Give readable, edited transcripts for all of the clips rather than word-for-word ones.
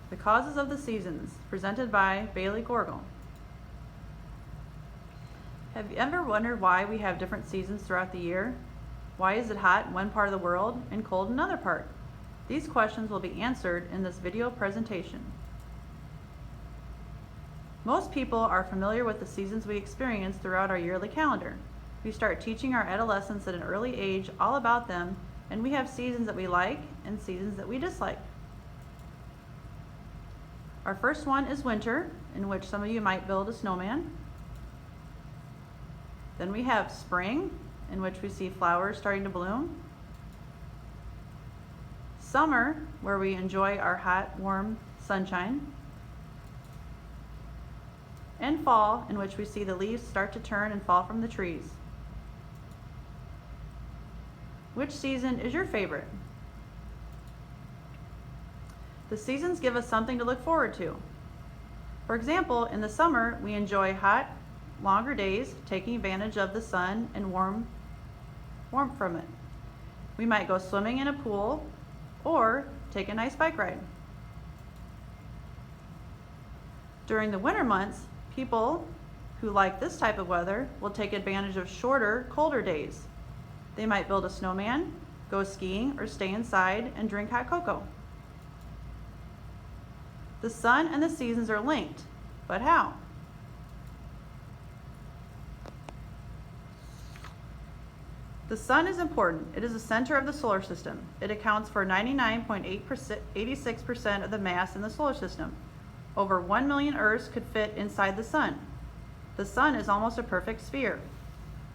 The Causes of the Seasons, presented by Bailey Gorgal. Have you ever wondered why we have different seasons throughout the year? Why is it hot in one part of the world and cold in another part? These questions will be answered in this video presentation. Most people are familiar with the seasons we experience throughout our yearly calendar. We start teaching our adolescents at an early age all about them, and we have seasons that we like and seasons that we dislike. Our first one is winter, in which some of you might build a snowman. Then we have spring, in which we see flowers starting to bloom. Summer, where we enjoy our hot, warm sunshine. And fall, in which we see the leaves start to turn and fall from the trees. Which season is your favorite? The seasons give us something to look forward to. For example, in the summer, we enjoy hot, longer days, taking advantage of the sun and warmth from it. We might go swimming in a pool or take a nice bike ride. During the winter months, people who like this type of weather will take advantage of shorter, colder days. They might build a snowman, go skiing, or stay inside and drink hot cocoa. The sun and the seasons are linked, but how? The sun is important. It is the center of the solar system. It accounts for 99.86% of the mass in the solar system. Over 1 million Earths could fit inside the sun. The sun is almost a perfect sphere.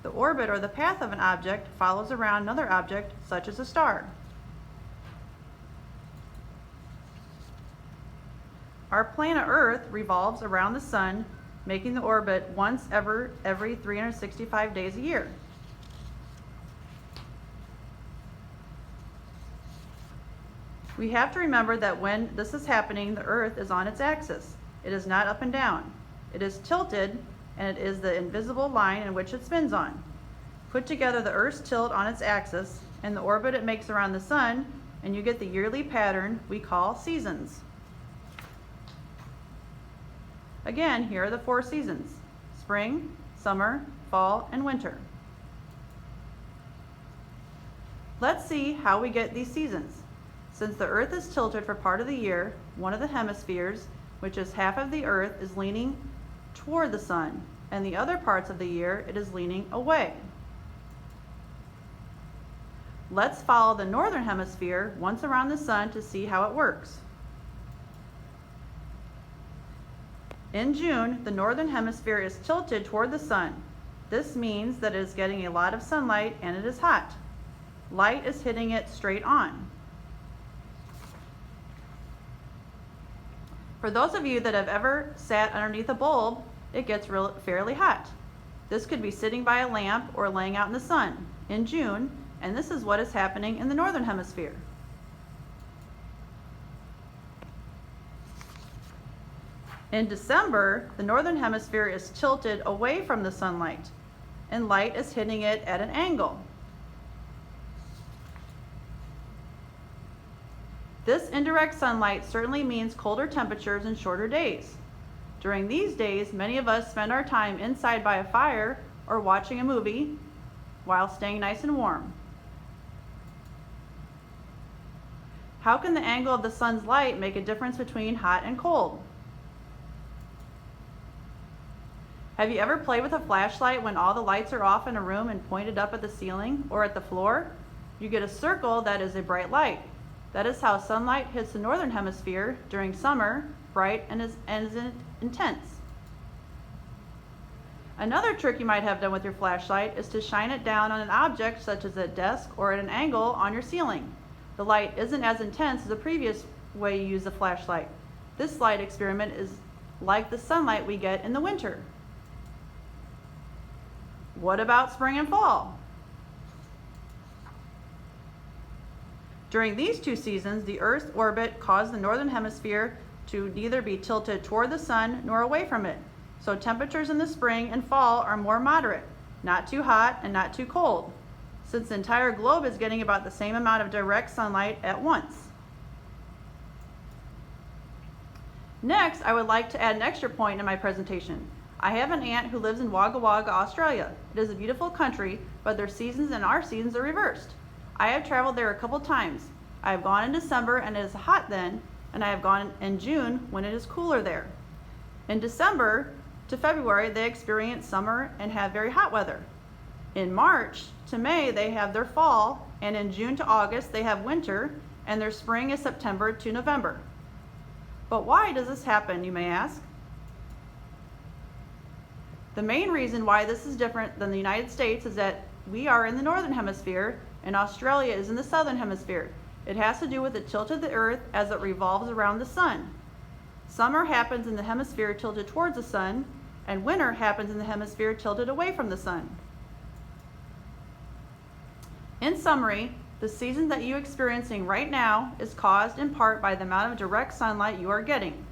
The orbit or the path of an object follows around another object, such as a star. Our planet Earth revolves around the sun, making the orbit once every 365 days a year. We have to remember that when this is happening, the Earth is on its axis. It is not up and down. It is tilted, and it is the invisible line in which it spins on. Put together the Earth's tilt on its axis and the orbit it makes around the sun, and you get the yearly pattern we call seasons. Again, here are the 4 seasons: spring, summer, fall, and winter. Let's see how we get these seasons. Since the Earth is tilted for part of the year, one of the hemispheres, which is half of the Earth, is leaning toward the sun, and the other parts of the year it is leaning away. Let's follow the northern hemisphere once around the sun to see how it works. In June, the northern hemisphere is tilted toward the sun. This means that it is getting a lot of sunlight and it is hot. Light is hitting it straight on. For those of you that have ever sat underneath a bulb, it gets fairly hot. This could be sitting by a lamp or laying out in the sun in June, and this is what is happening in the northern hemisphere. In December, the northern hemisphere is tilted away from the sunlight, and light is hitting it at an angle. This indirect sunlight certainly means colder temperatures and shorter days. During these days, many of us spend our time inside by a fire or watching a movie while staying nice and warm. How can the angle of the sun's light make a difference between hot and cold? Have you ever played with a flashlight when all the lights are off in a room and pointed up at the ceiling or at the floor? You get a circle that is a bright light. That is how sunlight hits the northern hemisphere during summer, bright and is intense. Another trick you might have done with your flashlight is to shine it down on an object such as a desk or at an angle on your ceiling. The light isn't as intense as the previous way you use the flashlight. This light experiment is like the sunlight we get in the winter. What about spring and fall? During these 2 seasons, the Earth's orbit caused the northern hemisphere to neither be tilted toward the sun nor away from it. So temperatures in the spring and fall are more moderate, not too hot and not too cold, since the entire globe is getting about the same amount of direct sunlight at once. Next, I would like to add an extra point in my presentation. I have an aunt who lives in Wagga Wagga, Australia. It is a beautiful country, but their seasons and our seasons are reversed. I have traveled there a couple times. I have gone in December and it is hot then, and I have gone in June when it is cooler there. In December to February, they experience summer and have very hot weather. In March to May, they have their fall, and in June to August, they have winter, and their spring is September to November. But why does this happen, you may ask? The main reason why this is different than the United States is that we are in the northern hemisphere and Australia is in the southern hemisphere. It has to do with the tilt of the earth as it revolves around the sun. Summer happens in the hemisphere tilted towards the sun, and winter happens in the hemisphere tilted away from the sun. In summary, the season that you're experiencing right now is caused in part by the amount of direct sunlight you are getting.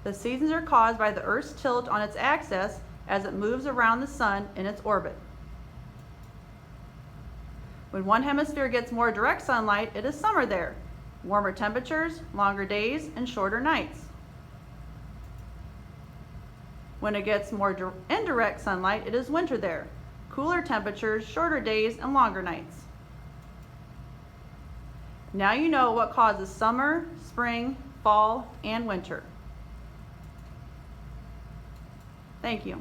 The seasons are caused by the Earth's tilt on its axis as it moves around the sun in its orbit. When one hemisphere gets more direct sunlight, it is summer there. Warmer temperatures, longer days, and shorter nights. When it gets more indirect sunlight, it is winter there. Cooler temperatures, shorter days, and longer nights. Now you know what causes summer, spring, fall, and winter. Thank you.